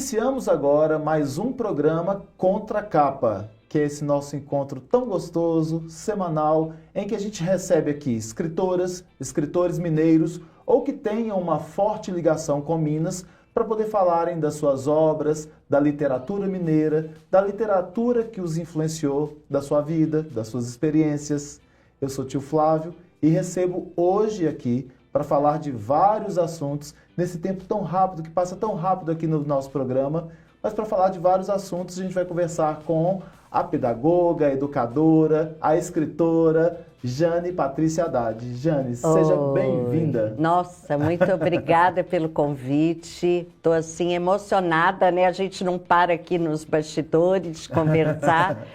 Iniciamos agora mais um programa Contra a Capa, que é esse nosso encontro tão gostoso, semanal, em que a gente recebe aqui escritoras, escritores mineiros ou que tenham uma forte ligação com Minas para poder falarem das suas obras, da literatura mineira, da literatura que os influenciou, da sua vida, das suas experiências. Eu sou tio Flávio e recebo hoje aqui para falar de vários assuntos nesse tempo tão rápido, que passa tão rápido aqui no nosso programa, mas para falar de vários assuntos a gente vai conversar com a pedagoga, a educadora, a escritora Jane Patrícia Haddad. Jane, seja bem-vinda. Nossa, muito obrigada pelo convite. Estou assim emocionada, né? A gente não para aqui nos bastidores de conversar.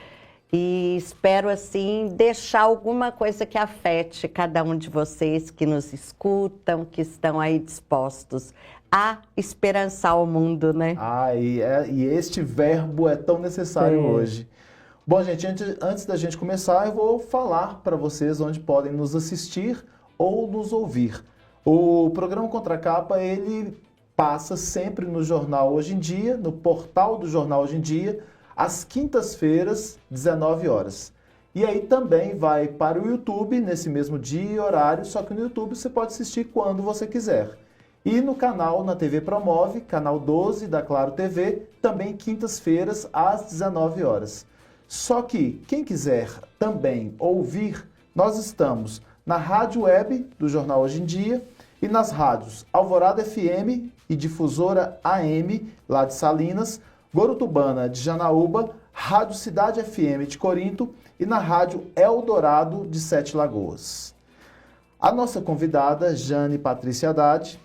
E espero, assim, deixar alguma coisa que afete cada um de vocês que nos escutam, que estão aí dispostos a esperançar o mundo, né? E este verbo é tão necessário hoje. Bom, gente, antes da gente começar, eu vou falar para vocês onde podem nos assistir ou nos ouvir. O programa Contra a Capa, ele passa sempre no Jornal Hoje em Dia, no portal do Jornal Hoje em Dia, às quintas-feiras, 19 horas. E aí também vai para o YouTube nesse mesmo dia e horário, só que no YouTube você pode assistir quando você quiser. E no canal, na TV Promove, canal 12 da Claro TV, também quintas-feiras às 19 horas. Só que quem quiser também ouvir, nós estamos na rádio web do Jornal Hoje em Dia e nas rádios Alvorada FM e Difusora AM, lá de Salinas, Gorutubana de Janaúba, Rádio Cidade FM de Corinto e na Rádio Eldorado de Sete Lagoas. A nossa convidada, Jane Patrícia Haddad,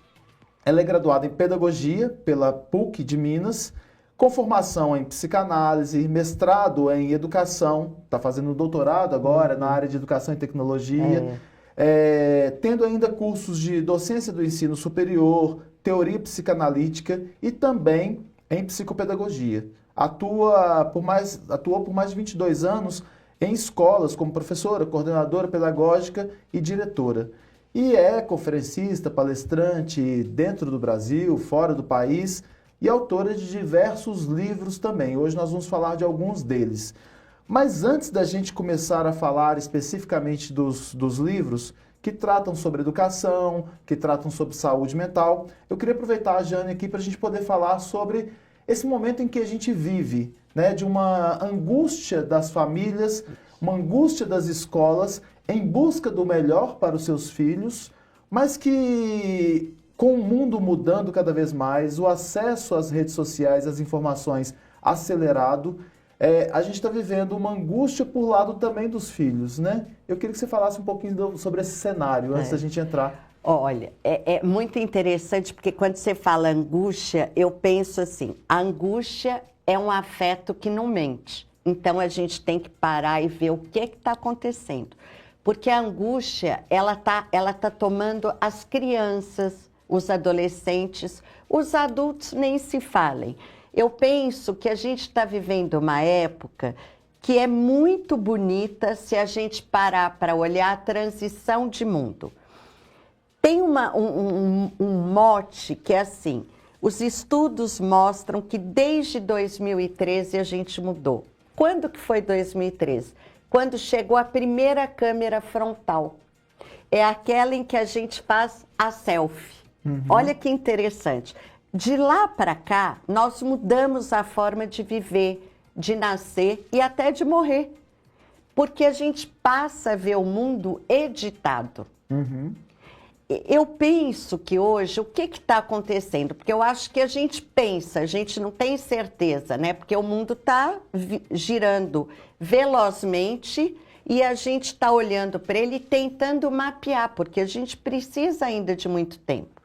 ela é graduada em Pedagogia pela PUC de Minas, com formação em Psicanálise, mestrado em Educação, está fazendo doutorado agora na área de Educação e Tecnologia, tendo ainda cursos de Docência do Ensino Superior, Teoria Psicanalítica e também em psicopedagogia. Atuou por mais de 22 anos em escolas como professora, coordenadora pedagógica e diretora. E é conferencista, palestrante dentro do Brasil, fora do país e autora de diversos livros também. Hoje nós vamos falar de alguns deles. Mas antes da gente começar a falar especificamente dos livros que tratam sobre educação, que tratam sobre saúde mental, eu queria aproveitar a Jane aqui para a gente poder falar sobre esse momento em que a gente vive, né, de uma angústia das famílias, uma angústia das escolas em busca do melhor para os seus filhos, mas que com o mundo mudando cada vez mais, o acesso às redes sociais, às informações acelerado, a gente está vivendo uma angústia por lado também dos filhos, né? Eu queria que você falasse um pouquinho sobre esse cenário, antes da gente entrar. Olha, é muito interessante, porque quando você fala angústia, eu penso assim, a angústia é um afeto que não mente. Então, a gente tem que parar e ver o que está acontecendo. Porque a angústia, ela tá tomando as crianças, os adolescentes, os adultos nem se falem. Eu penso que a gente está vivendo uma época que é muito bonita se a gente parar para olhar a transição de mundo. Tem um mote que é assim, os estudos mostram que desde 2013 a gente mudou. Quando que foi 2013? Quando chegou a primeira câmera frontal. É aquela em que a gente faz a selfie. Olha que interessante. De lá para cá, nós mudamos a forma de viver, de nascer e até de morrer. Porque a gente passa a ver o mundo editado. Eu penso que hoje, o que está acontecendo? Porque eu acho que a gente pensa, a gente não tem certeza, né? Porque o mundo está girando velozmente e a gente está olhando para ele e tentando mapear, porque a gente precisa ainda de muito tempo.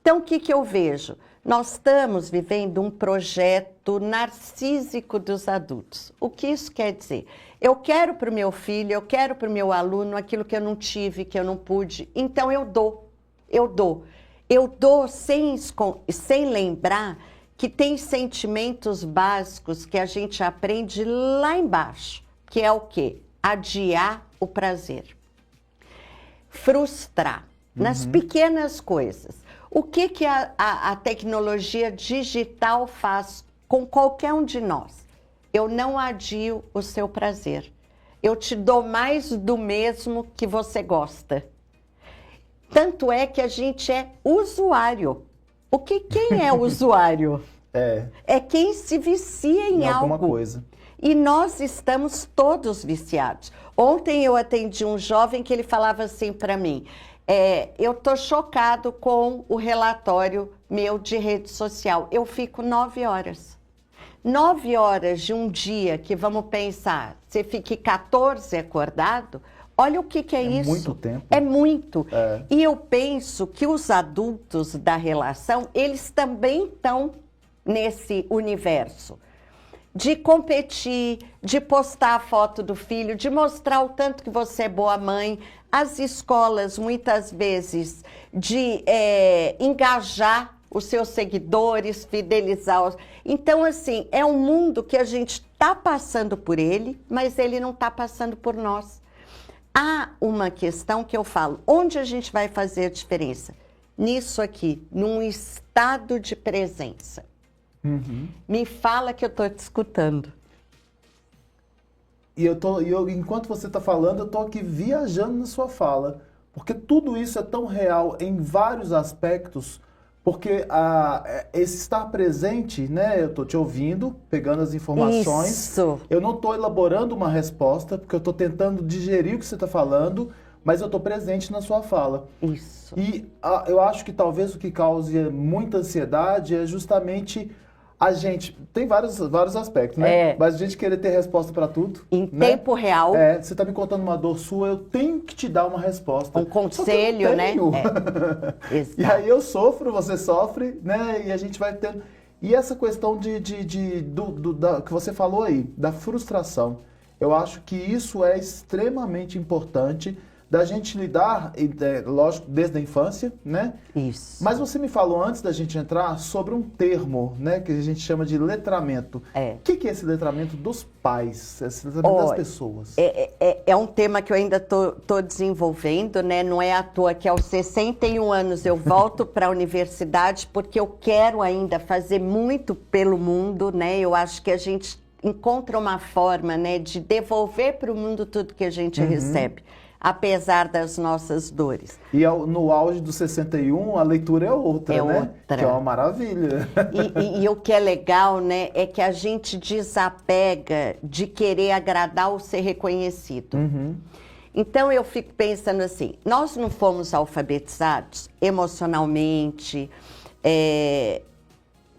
Então, o que eu vejo? Nós estamos vivendo um projeto narcísico dos adultos. O que isso quer dizer? Eu quero para o meu filho, eu quero para o meu aluno aquilo que eu não tive, que eu não pude, então eu dou. Eu dou sem lembrar que tem sentimentos básicos que a gente aprende lá embaixo, que é o quê? Adiar o prazer. Frustrar nas pequenas coisas. O que a tecnologia digital faz com qualquer um de nós? Eu não adio o seu prazer. Eu te dou mais do mesmo que você gosta. Tanto é que a gente é usuário. Quem é usuário? É quem se vicia em alguma algo. Coisa. E nós estamos todos viciados. Ontem eu atendi um jovem que ele falava assim para mim, eu estou chocado com o relatório meu de rede social. Eu fico 9 horas. 9 horas de um dia que, vamos pensar, você fique 14 acordado, olha o que é isso. É muito tempo. É muito. E eu penso que os adultos da relação, eles também estão nesse universo de competir, de postar a foto do filho, de mostrar o tanto que você é boa mãe. As escolas, muitas vezes, de engajar os seus seguidores, fidelizar. Então, assim, é um mundo que a gente está passando por ele, mas ele não está passando por nós. Há uma questão que eu falo, onde a gente vai fazer a diferença? Nisso aqui, num estado de presença. Me fala que eu estou te escutando. E enquanto você está falando, eu estou aqui viajando na sua fala. Porque tudo isso é tão real em vários aspectos. Porque esse estar presente, né? Eu estou te ouvindo, pegando as informações. Isso. Eu não estou elaborando uma resposta, porque eu estou tentando digerir o que você está falando, mas eu estou presente na sua fala. Isso. E eu acho que talvez o que cause muita ansiedade é justamente a gente... Tem vários aspectos, né? Mas a gente querer ter resposta para tudo. Em né? tempo real. Você está me contando uma dor sua, eu tenho que te dar uma resposta. Um conselho, né? E aí eu sofro, você sofre, né? E a gente vai tendo... E essa questão que você falou aí, da frustração. Eu acho que isso é extremamente importante da gente lidar, lógico, desde a infância, né? Isso. Mas você me falou antes da gente entrar sobre um termo, né, que a gente chama de letramento. O que é esse letramento dos pais, esse letramento das pessoas? É um tema que eu ainda tô desenvolvendo, né? Não é à toa que aos 61 anos eu volto para a universidade, porque eu quero ainda fazer muito pelo mundo, né? Eu acho que a gente encontra uma forma, né, de devolver para o mundo tudo que a gente recebe, apesar das nossas dores. E no auge dos 61, a leitura é outra, né? Outra. Que é uma maravilha. E o que é legal, né, é que a gente desapega de querer agradar ou ser reconhecido. Então, eu fico pensando assim, nós não fomos alfabetizados emocionalmente,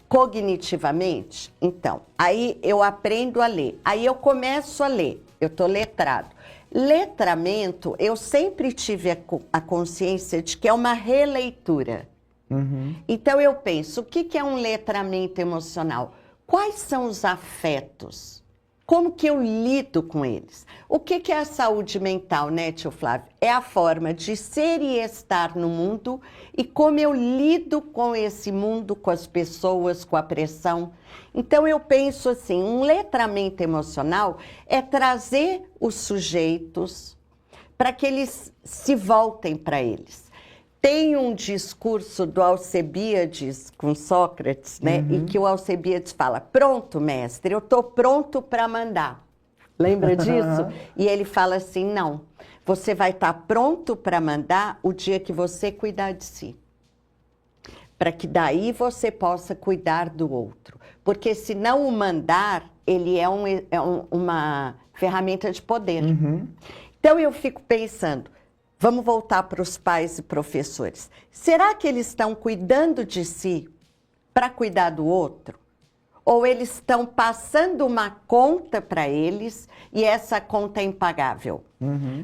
cognitivamente? Então, aí eu aprendo a ler. Aí eu começo a ler. Eu estou letrado. Letramento, eu sempre tive a consciência de que é uma releitura. Então, eu penso, o que é um letramento emocional? Quais são os afetos? Como que eu lido com eles? O que é a saúde mental, né, tio Flávio? É a forma de ser e estar no mundo e como eu lido com esse mundo, com as pessoas, com a pressão. Então, eu penso assim, um letramento emocional é trazer os sujeitos para que eles se voltem para eles. Tem um discurso do Alcebiades com Sócrates, né? E que o Alcebiades fala, pronto, mestre, eu estou pronto para mandar. Lembra disso? E ele fala assim, não, você vai estar pronto para mandar o dia que você cuidar de si. Para que daí você possa cuidar do outro. Porque se não o mandar, ele é uma ferramenta de poder. Então eu fico pensando, vamos voltar para os pais e professores. Será que eles estão cuidando de si para cuidar do outro? Ou eles estão passando uma conta para eles e essa conta é impagável?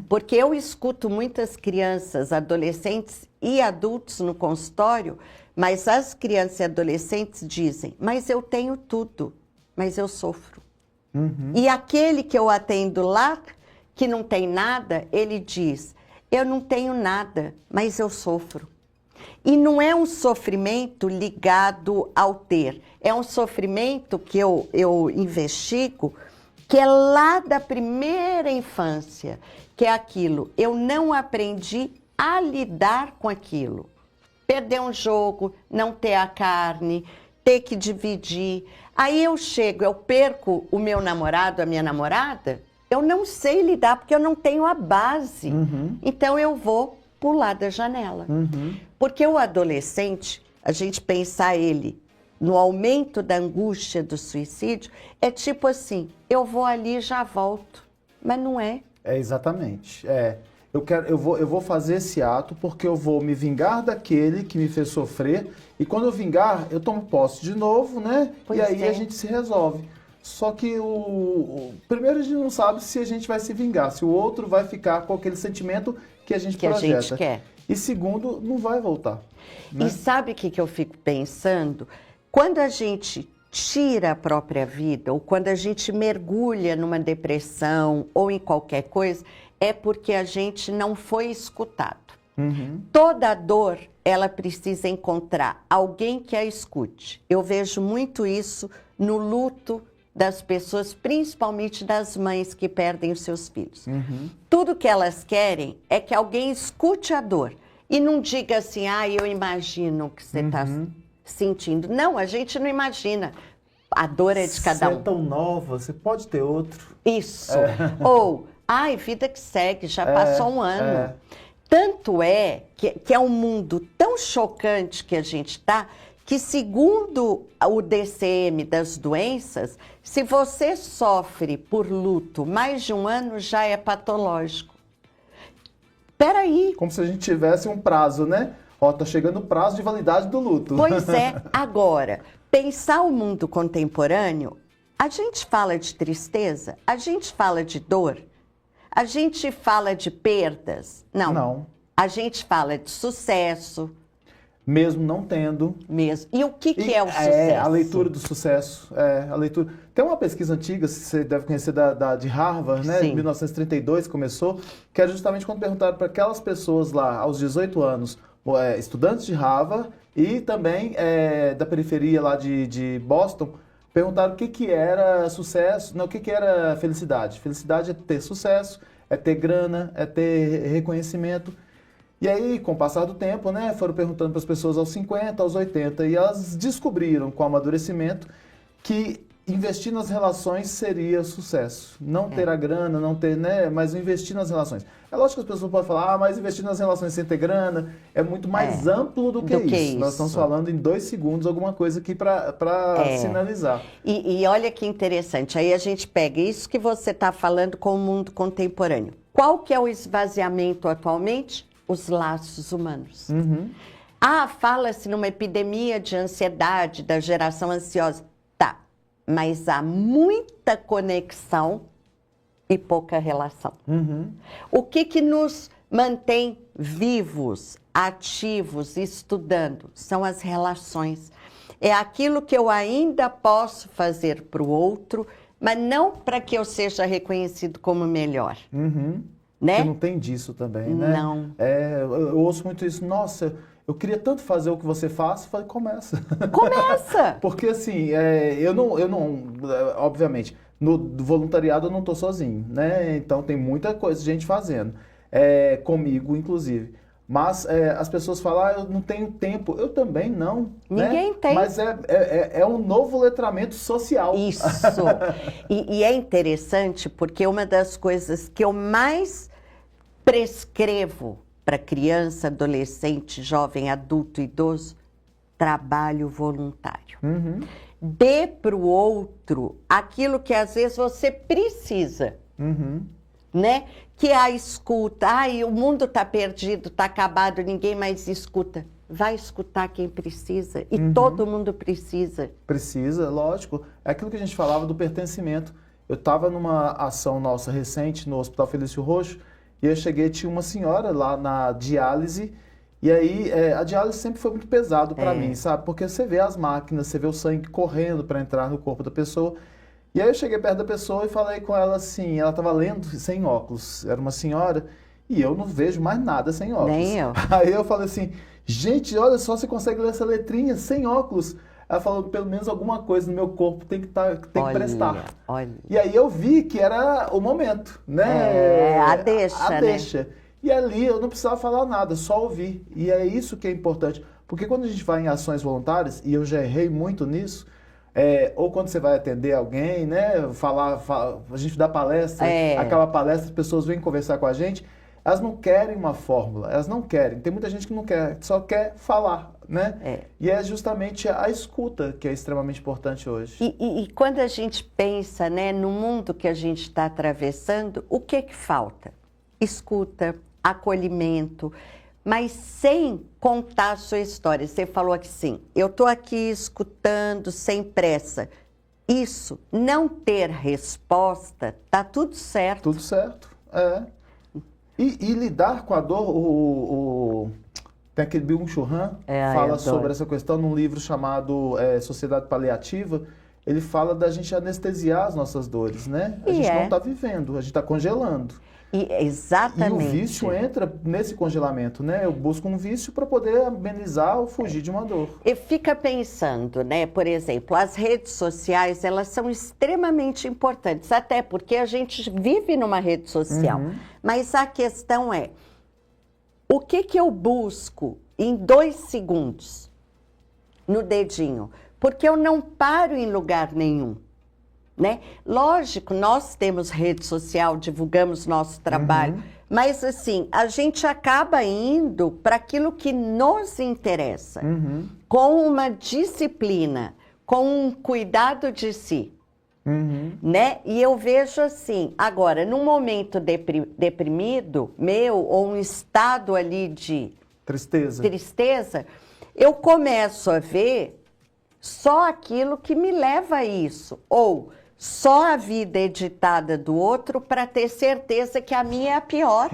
Porque eu escuto muitas crianças, adolescentes e adultos no consultório, mas as crianças e adolescentes dizem, mas eu tenho tudo, mas eu sofro. E aquele que eu atendo lá, que não tem nada, ele diz, eu não tenho nada, mas eu sofro. E não é um sofrimento ligado ao ter. É um sofrimento que eu investigo, que é lá da primeira infância, que é aquilo. Eu não aprendi a lidar com aquilo. perder um jogo, não ter a carne, ter que dividir. Aí eu perco o meu namorado, a minha namorada, eu não sei lidar porque eu não tenho a base. Então eu vou pular da janela. Porque o adolescente, a gente pensar ele no aumento da angústia do suicídio, é tipo assim, eu vou ali e já volto. Mas não é. É, exatamente. Eu vou fazer esse ato porque eu vou me vingar daquele que me fez sofrer e quando eu vingar, eu tomo posse de novo, né? Pois e aí é. a gente se resolve. Só que primeiro a gente não sabe se a gente vai se vingar, se o outro vai ficar com aquele sentimento que a gente projeta. A gente quer. E segundo, não vai voltar. Né? E sabe o que eu fico pensando? Quando a gente tira a própria vida, ou quando a gente mergulha numa depressão ou em qualquer coisa, é porque a gente não foi escutado. Toda dor, ela precisa encontrar alguém que a escute. Eu vejo muito isso no luto das pessoas, principalmente das mães que perdem os seus filhos. Tudo que elas querem é que alguém escute a dor e não diga assim, eu imagino o que você está sentindo. Não, a gente não imagina. A dor é de cada um. Você é tão nova, você pode ter outro. Isso. Ou, vida que segue, já passou um ano. Tanto é que é um mundo tão chocante que a gente está, que segundo o DCM das doenças, se você sofre por luto mais de um ano, já é patológico. Peraí. Como se a gente tivesse um prazo, né? Tá chegando o prazo de validade do luto. Pois é. Agora, pensar o mundo contemporâneo, a gente fala de tristeza, a gente fala de dor, a gente fala de perdas. Não. A gente fala de sucesso. Mesmo não tendo. Mesmo. E o que é o sucesso? A leitura do sucesso. A leitura. Tem uma pesquisa antiga, você deve conhecer, de Harvard, né? Em 1932 começou, que era justamente quando perguntaram para aquelas pessoas lá, aos 18 anos, estudantes de Harvard e também da periferia lá de Boston, perguntaram o que era sucesso, não, o que era felicidade. Felicidade é ter sucesso, é ter grana, é ter reconhecimento. E aí, com o passar do tempo, né, foram perguntando para as pessoas aos 50, aos 80, e elas descobriram, com o amadurecimento, que investir nas relações seria sucesso. Não ter a grana, não ter, né, mas investir nas relações. É lógico que as pessoas podem falar, mas investir nas relações sem ter grana é muito mais amplo do que isso. Nós estamos falando em 2 segundos alguma coisa aqui para sinalizar. E olha que interessante, aí a gente pega isso que você está falando com o mundo contemporâneo. Qual que é o esvaziamento atualmente? Os laços humanos. Fala-se numa epidemia de ansiedade, da geração ansiosa. Tá, mas há muita conexão e pouca relação. O que nos mantém vivos, ativos, estudando? São as relações. É aquilo que eu ainda posso fazer para o outro, mas não para que eu seja reconhecido como melhor. Né? Porque não tem disso também, né? Não. Eu ouço muito isso. Nossa, eu queria tanto fazer o que você faz. Eu falei, começa. Começa! Porque assim, eu não, obviamente, no voluntariado eu não estou sozinho, né? Então tem muita coisa de gente fazendo, comigo inclusive. Mas as pessoas falam, eu não tenho tempo. Eu também não. Ninguém né? tem. Mas é um novo letramento social. Isso. E é interessante porque uma das coisas que eu mais prescrevo para criança, adolescente, jovem, adulto, idoso, trabalho voluntário. Dê para o outro aquilo que às vezes você precisa. Né? Que é a escuta. O mundo está perdido, está acabado, ninguém mais escuta. Vai escutar quem precisa. E todo mundo precisa. Precisa, lógico. É aquilo que a gente falava do pertencimento. Eu estava numa ação nossa recente no Hospital Felício Roxo e eu cheguei, tinha uma senhora lá na diálise e aí a diálise sempre foi muito pesado para mim, sabe? Porque você vê as máquinas, você vê o sangue correndo para entrar no corpo da pessoa. E aí eu cheguei perto da pessoa e falei com ela assim, ela estava lendo sem óculos, era uma senhora, e eu não vejo mais nada sem óculos. Nem eu. Aí eu falei assim, gente, olha só, você consegue ler essa letrinha sem óculos. Ela falou, pelo menos alguma coisa no meu corpo tem que prestar. Olha. E aí eu vi que era o momento, né? A deixa, a deixa. E ali eu não precisava falar nada, só ouvir. E é isso que é importante. Porque quando a gente vai em ações voluntárias, e eu já errei muito nisso, ou quando você vai atender alguém, né, a gente dá palestra, acaba a palestra, as pessoas vêm conversar com a gente, elas não querem uma fórmula, elas não querem. Tem muita gente que não quer, só quer falar, né? E é justamente a escuta que é extremamente importante hoje. E quando a gente pensa, né, no mundo que a gente está atravessando, o que falta? Escuta, acolhimento, mas sem contar a sua história. Você falou aqui sim, eu estou aqui escutando sem pressa. Isso, não ter resposta, tá tudo certo. Tudo certo, E lidar com a dor, tem aquele Byung-Chul Han, fala sobre essa questão num livro chamado Sociedade Paliativa. Ele fala da gente anestesiar as nossas dores, né? A gente não está vivendo, a gente está congelando. Exatamente. E o vício entra nesse congelamento, né? Eu busco um vício para poder amenizar ou fugir de uma dor. E fica pensando, né? Por exemplo, as redes sociais, elas são extremamente importantes, até porque a gente vive numa rede social. Mas a questão é, o que eu busco em 2 segundos no dedinho? Porque eu não paro em lugar nenhum. Né? Lógico, nós temos rede social, divulgamos nosso trabalho, mas assim, a gente acaba indo para aquilo que nos interessa, com uma disciplina, com um cuidado de si. Né? E eu vejo assim, agora, num momento deprimido meu, ou um estado ali de tristeza, eu começo a ver só aquilo que me leva a isso, ou só a vida editada do outro para ter certeza que a minha é a pior.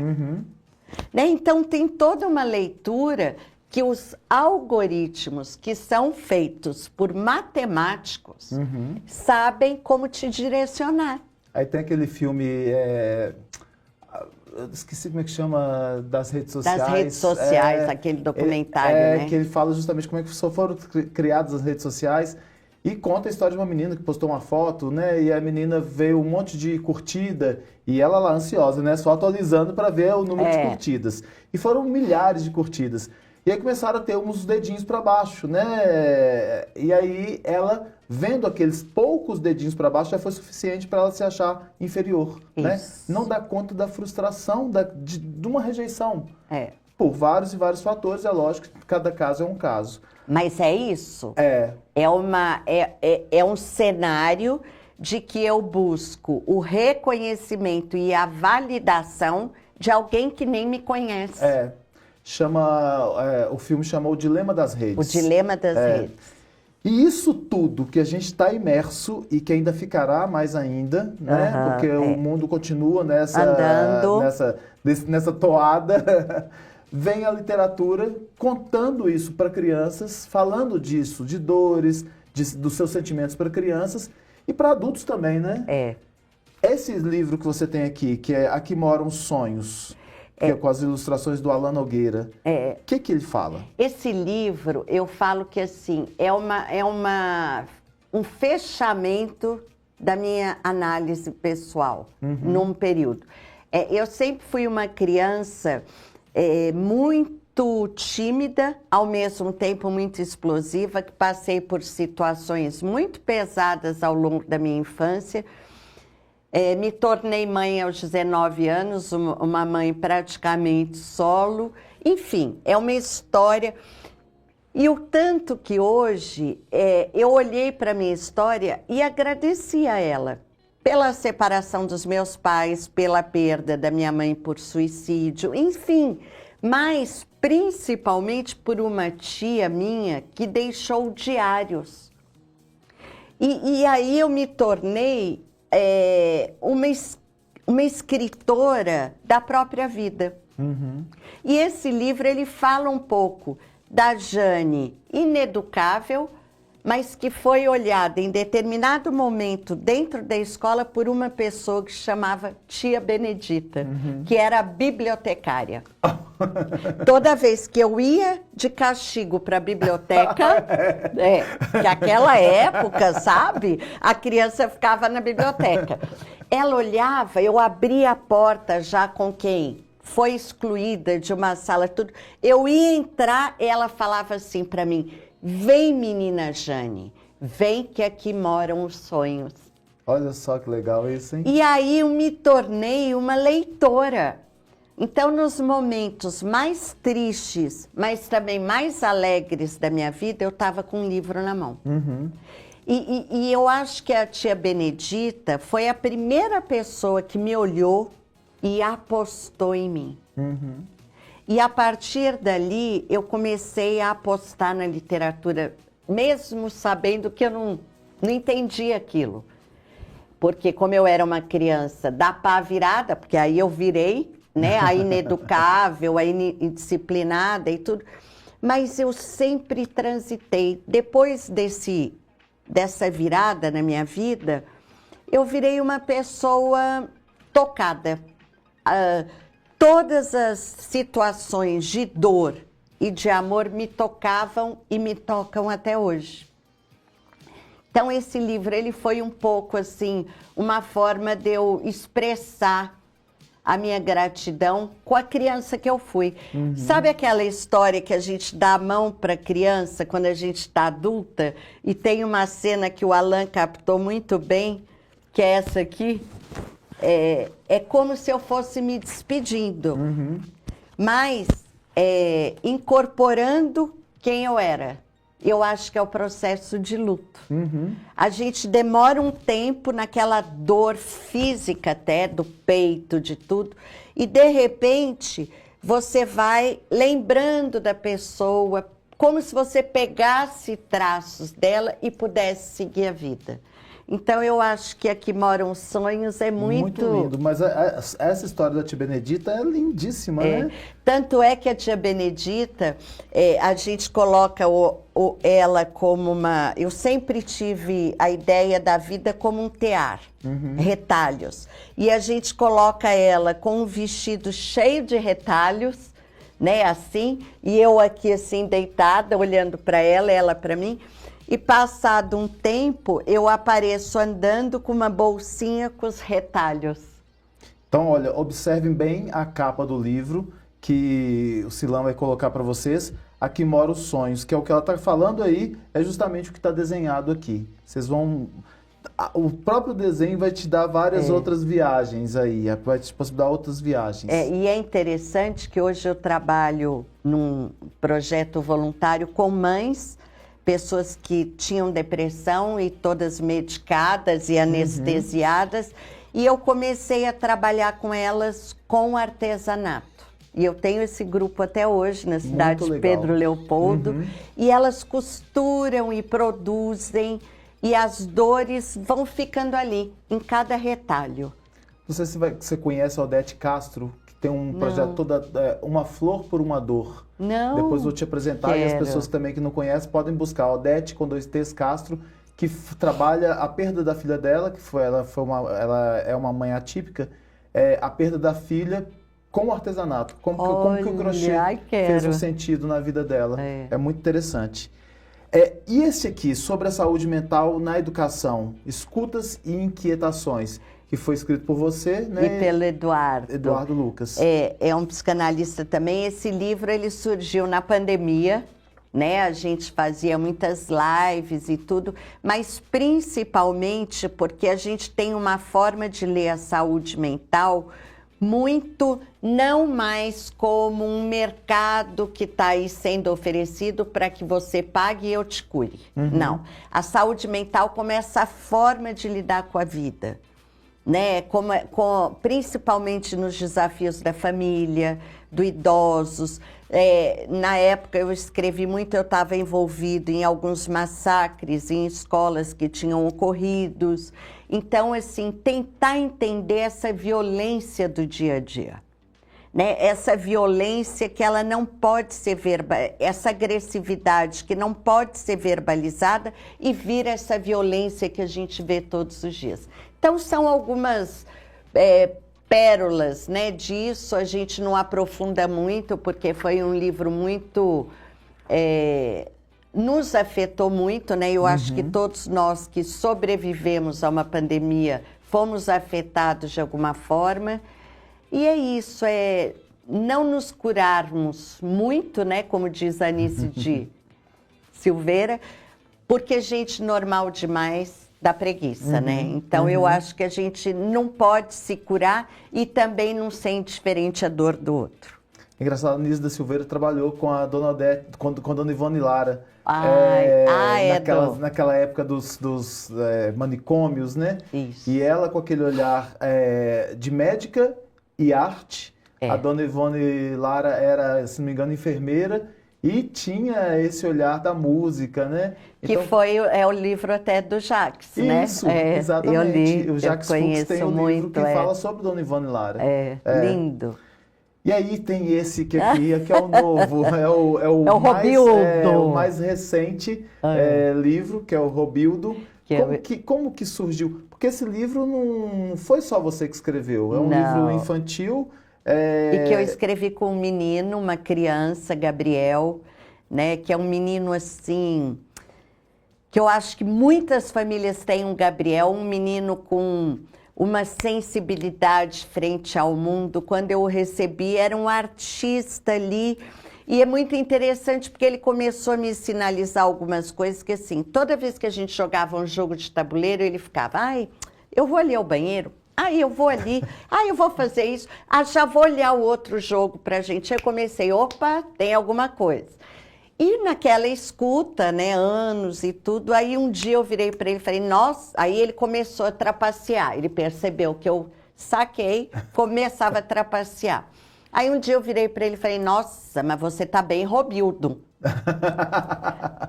Né? Então, tem toda uma leitura que os algoritmos que são feitos por matemáticos sabem como te direcionar. Aí tem aquele filme, eu esqueci como é que chama, das redes sociais. Das redes sociais, aquele documentário, né? Que ele fala justamente como é que só foram criadas as redes sociais. E conta a história de uma menina que postou uma foto, né? E a menina veio um monte de curtida e ela lá ansiosa, né? Só atualizando para ver o número de curtidas. E foram milhares de curtidas. E aí começaram a ter uns dedinhos para baixo, né? E aí ela, vendo aqueles poucos dedinhos para baixo, já foi suficiente para ela se achar inferior, né? Não dá conta da frustração de uma rejeição. Por vários e vários fatores, é lógico que cada caso é um caso. Mas é isso? É um cenário de que eu busco o reconhecimento e a validação de alguém que nem me conhece. O filme chamou O Dilema das Redes. O Dilema das Redes. E isso tudo que a gente está imerso e que ainda ficará mais ainda, né? Porque o mundo continua nessa toada. Vem a literatura contando isso para crianças, falando disso, de dores, dos seus sentimentos para crianças e para adultos também, né? Esse livro que você tem aqui, que é Aqui Moram os Sonhos, que é com as ilustrações do Alan Nogueira, o que ele fala? Esse livro, eu falo que assim, é um fechamento da minha análise pessoal num período. Eu sempre fui uma criança muito tímida, ao mesmo tempo muito explosiva, que passei por situações muito pesadas ao longo da minha infância. Me tornei mãe aos 19 anos, uma mãe praticamente solo. Enfim, é uma história. E o tanto que hoje eu olhei para a minha história e agradeci a ela. Pela separação dos meus pais, pela perda da minha mãe por suicídio, enfim, mas principalmente por uma tia minha que deixou diários. E aí eu me tornei uma escritora da própria vida. E esse livro, ele fala um pouco da Jane ineducável, mas que foi olhada em determinado momento dentro da escola por uma pessoa que se chamava Tia Benedita, que era bibliotecária. Toda vez que eu ia de castigo para a biblioteca, que aquela época, sabe? A criança ficava na biblioteca. Ela olhava, eu abria a porta já com quem? foi excluída de uma sala, tudo. Eu ia entrar, ela falava assim para mim: vem, menina Jane, vem que aqui moram os sonhos. Olha só que legal isso, hein? E aí eu me tornei uma leitora. Então, nos momentos mais tristes, mas também mais alegres da minha vida, eu estava com um livro na mão. Uhum. E eu acho que a tia Benedita foi a primeira pessoa que me olhou e apostou em mim. Uhum. E a partir dali, eu comecei a apostar na literatura, mesmo sabendo que eu não entendia aquilo. Porque como eu era uma criança da pá virada, porque aí eu virei, né, a ineducável, a indisciplinada e tudo, mas eu sempre transitei. Depois dessa virada na minha vida, eu virei uma pessoa tocada. Todas as situações de dor e de amor me tocavam e me tocam até hoje. Então, esse livro, ele foi um pouco, assim, uma forma de eu expressar a minha gratidão com a criança que eu fui. Uhum. Sabe aquela história que a gente dá a mão para a criança quando a gente está adulta? E tem uma cena que o Alan captou muito bem, que é essa aqui. É como se eu fosse me despedindo, mas incorporando quem eu era. Eu acho que é o processo de luto. A gente demora um tempo naquela dor física até, do peito, de tudo, e de repente você vai lembrando da pessoa, como se você pegasse traços dela e pudesse seguir a vida. Então, eu acho que Aqui Moram os Sonhos é muito lindo, mas essa história da tia Benedita é lindíssima, né? Tanto é que a tia Benedita, a gente coloca ela como uma... Eu sempre tive a ideia da vida como um tear, retalhos. E a gente coloca ela com um vestido cheio de retalhos, né, assim, e eu aqui assim deitada, olhando para ela para mim. E passado um tempo, eu apareço andando com uma bolsinha com os retalhos. Então, olha, observem bem a capa do livro que o Silão vai colocar para vocês. Aqui Moram os Sonhos, que é o que ela está falando aí, é justamente o que está desenhado aqui. Vocês vão... O próprio desenho vai te dar várias outras viagens aí, vai te possibilitar outras viagens. E é interessante que hoje eu trabalho num projeto voluntário com mães, pessoas que tinham depressão e todas medicadas e anestesiadas, e eu comecei a trabalhar com elas com artesanato. E eu tenho esse grupo até hoje na cidade de Pedro Leopoldo, e elas costuram e produzem, e as dores vão ficando ali, em cada retalho. Não sei se você conhece a Odete Castro, que tem um projeto Uma Flor por uma Dor. Não. Depois vou te apresentar e as pessoas também que não conhecem podem buscar a Odete com 2 T's Castro, que trabalha a perda da filha dela, ela é uma mãe atípica, a perda da filha com o artesanato. Como que o crochê fez um sentido na vida dela. É muito interessante. E esse aqui, sobre a saúde mental na educação, escutas e inquietações, que foi escrito por você, né? E pelo Eduardo. Eduardo Lucas. É um psicanalista também. Esse livro, ele surgiu na pandemia, né? A gente fazia muitas lives e tudo, mas principalmente porque a gente tem uma forma de ler a saúde mental muito não mais como um mercado que está aí sendo oferecido para que você pague e eu te cure. Não. A saúde mental como essa forma de lidar com a vida, né? Principalmente nos desafios da família, do idosos. Na época eu escrevi muito, eu estava envolvido em alguns massacres em escolas que tinham ocorridos. Então, assim, tentar entender essa violência do dia a dia, né? Essa violência que ela não pode ser essa agressividade que não pode ser verbalizada e vira essa violência que a gente vê todos os dias. Então, são algumas pérolas, né, disso. A gente não aprofunda muito, porque foi um livro muito... nos afetou muito, né? Eu acho que todos nós que sobrevivemos a uma pandemia fomos afetados de alguma forma. E é isso, não nos curarmos muito, né, como diz a Anice de Silveira, porque gente normal demais dá preguiça, né? Então eu acho que a gente não pode se curar e também não ser indiferente à dor do outro. Engraçado, a Anice da Silveira trabalhou com a Dona Odete, com a Dona Ivone Lara. Naquela época dos manicômios, né? Isso. E ela com aquele olhar de médica e arte. A Dona Ivone Lara era, se não me engano, enfermeira e tinha esse olhar da música, né? Então, que foi o livro até do Jacques, né? Isso, exatamente. Eu li, o Jacques Fuchs tem um livro que fala sobre Dona Ivone Lara. Lindo. E aí tem esse que aqui é o novo, o mais recente livro, que é o Robildo. Como que surgiu? Porque esse livro não foi só você que escreveu, é um livro infantil. E que eu escrevi com um menino, uma criança, Gabriel, né? Que é um menino assim, que eu acho que muitas famílias têm um Gabriel, um menino com uma sensibilidade frente ao mundo. Quando eu o recebi, era um artista ali. E é muito interessante porque ele começou a me sinalizar algumas coisas que, assim, toda vez que a gente jogava um jogo de tabuleiro, ele ficava, eu vou ali ao banheiro, eu vou ali, eu vou fazer isso, já vou olhar o outro jogo pra gente. Eu comecei, opa, tem alguma coisa. E naquela escuta, né, anos e tudo, aí um dia eu virei para ele e falei, nossa, aí ele começou a trapacear, ele percebeu que eu saquei, começava a trapacear. Aí um dia eu virei para ele e falei, nossa, mas você tá bem Robildo.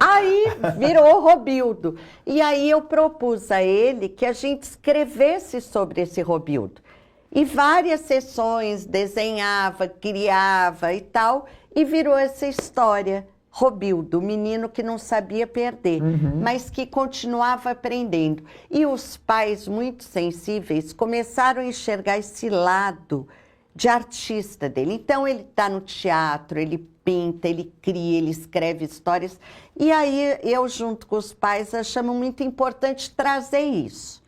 Aí virou Robildo. E aí eu propus a ele que a gente escrevesse sobre esse Robildo. E várias sessões, desenhava, criava e tal, e virou essa história. Robildo, o menino que não sabia perder, mas que continuava aprendendo. E os pais muito sensíveis começaram a enxergar esse lado de artista dele. Então ele está no teatro, ele pinta, ele cria, ele escreve histórias. E aí eu, junto com os pais, achamos muito importante trazer isso,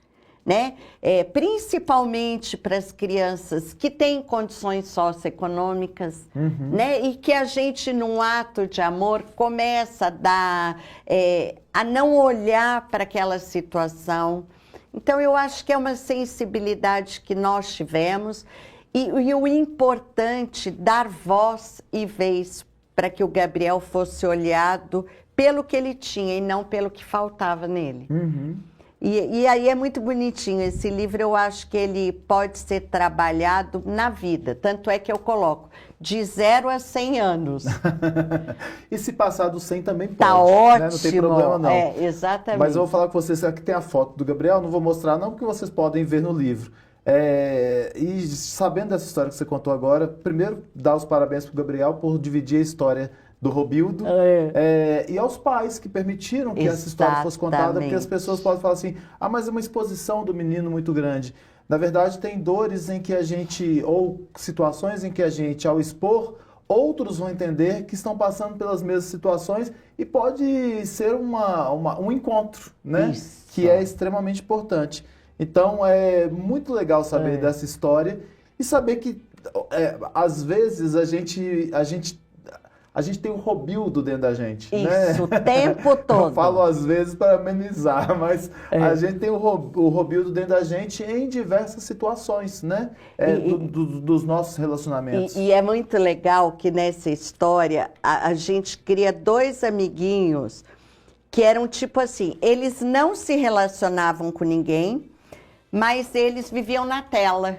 né? Principalmente para as crianças que têm condições socioeconômicas, né? E que a gente, num ato de amor, começa a dar, a não olhar para aquela situação. Então, eu acho que é uma sensibilidade que nós tivemos e o importante, dar voz e vez para que o Gabriel fosse olhado pelo que ele tinha e não pelo que faltava nele. E aí é muito bonitinho. Esse livro, eu acho que ele pode ser trabalhado na vida. Tanto é que eu coloco de 0 a 100 anos. E se passar dos 100 também pode. Tá ótimo. Né? Não tem problema, não. Exatamente. Mas eu vou falar com vocês, aqui tem a foto do Gabriel, não vou mostrar não, porque vocês podem ver no livro. E sabendo dessa história que você contou agora, primeiro, dar os parabéns para o Gabriel por dividir a história do Robildo e aos pais que permitiram que essa história fosse contada, porque as pessoas podem falar assim, mas é uma exposição do menino muito grande. Na verdade, tem dores em que a gente, ou situações em que a gente, ao expor, outros vão entender que estão passando pelas mesmas situações e pode ser um encontro, né? Isso. Que é extremamente importante. Então, é muito legal saber dessa história e saber que, às vezes, a gente tem um Robildo dentro da gente. Isso, né? o tempo todo. Eu falo às vezes para amenizar, mas a gente tem o Robildo dentro da gente em diversas situações, né? Dos nossos relacionamentos. E é muito legal que nessa história a gente cria 2 amiguinhos que eram tipo assim, eles não se relacionavam com ninguém, mas eles viviam na tela.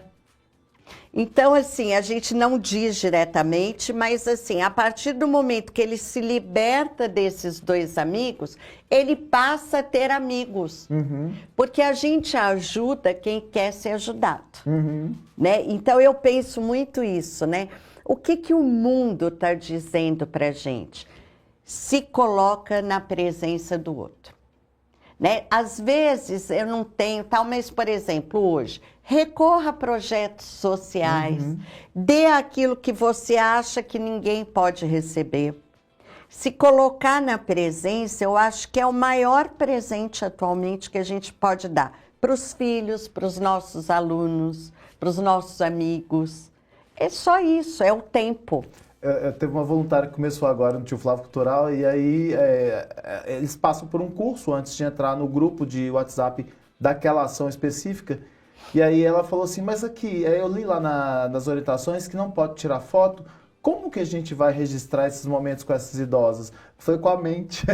Então, assim, a gente não diz diretamente, mas, assim, a partir do momento que ele se liberta desses 2 amigos, ele passa a ter amigos. Porque a gente ajuda quem quer ser ajudado. Né? Então, eu penso muito isso, né? O que o mundo está dizendo para a gente? Se coloca na presença do outro. Né? Às vezes eu não tenho tal, mas, por exemplo, hoje, recorra a projetos sociais, dê aquilo que você acha que ninguém pode receber. Se colocar na presença, eu acho que é o maior presente atualmente que a gente pode dar para os filhos, para os nossos alunos, para os nossos amigos. É só isso, é o tempo. Teve uma voluntária que começou agora no Tio Flávio Cultural e aí eles passam por um curso antes de entrar no grupo de WhatsApp daquela ação específica. E aí ela falou assim, mas aqui, eu li lá nas orientações que não pode tirar foto. Como que a gente vai registrar esses momentos com essas idosas? Foi com a mente,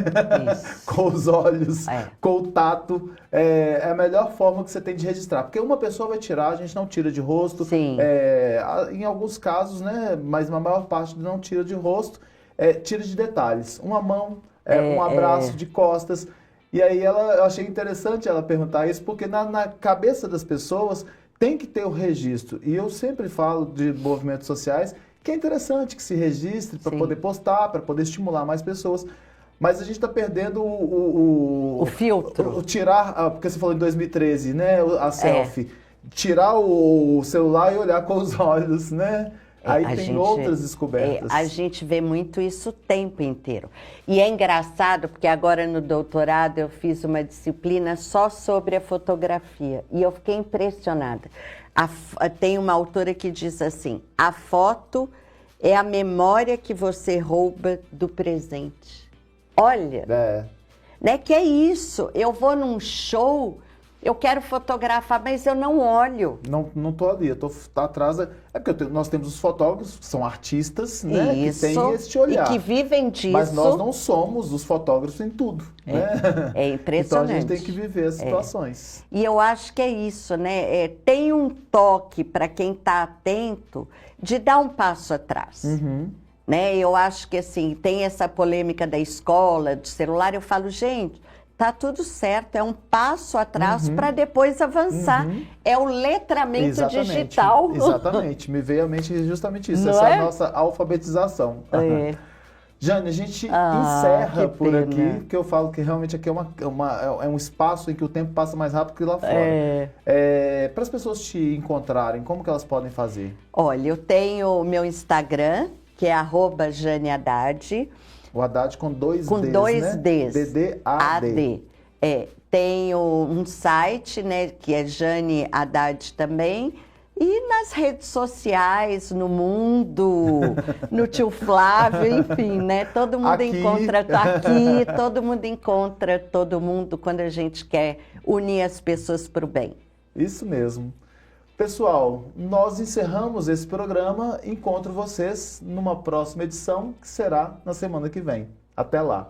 com os olhos, com o tato. É a melhor forma que você tem de registrar. Porque uma pessoa vai tirar, a gente não tira de rosto. Sim. Em alguns casos, né? Mas na maior parte não tira de rosto. Tira de detalhes. Uma mão, um abraço de costas. E aí eu achei interessante ela perguntar isso, porque na cabeça das pessoas tem que ter o registro. E eu sempre falo de movimentos sociais que é interessante que se registre para poder postar, para poder estimular mais pessoas. Mas a gente está perdendo o filtro. O tirar, porque você falou em 2013, né? A selfie. Tirar o celular e olhar com os olhos, né? Aí tem outras descobertas. A gente vê muito isso o tempo inteiro. E é engraçado, porque agora no doutorado eu fiz uma disciplina só sobre a fotografia. E eu fiquei impressionada. Tem uma autora que diz assim, a foto é a memória que você rouba do presente. Olha, né, que é isso. Eu vou num show, eu quero fotografar, mas eu não olho. Não tô ali, eu tô atrás. Porque nós temos os fotógrafos, que são artistas, né? Isso, que têm esse olhar. e que vivem disso. Mas nós não somos os fotógrafos em tudo, né? É impressionante. Então a gente tem que viver as situações. E eu acho que é isso, né? Tem um toque para quem está atento de dar um passo atrás. Né? Eu acho que assim, tem essa polêmica da escola, do celular, eu falo, gente, tá tudo certo, é um passo atrás para depois avançar. É o letramento digital. Exatamente, me veio à mente justamente isso, Não essa é? nossa alfabetização. Jane, a gente Ah, encerra que por pena. aqui, porque eu falo que realmente aqui é um espaço em que o tempo passa mais rápido que lá fora. Para as pessoas te encontrarem, como que elas podem fazer? Olha, eu tenho o meu Instagram, que é @JaneHaddad. O Haddad com dois Com Ds, dois né? Ds. DDAD. Tenho um site, né, que é Jane Haddad também. E nas redes sociais, no mundo, no Tio Flávio, enfim, né? Todo mundo encontra aqui, todo mundo encontra todo mundo quando a gente quer unir as pessoas para o bem. Isso mesmo. Pessoal, nós encerramos esse programa. Encontro vocês numa próxima edição, que será na semana que vem. Até lá!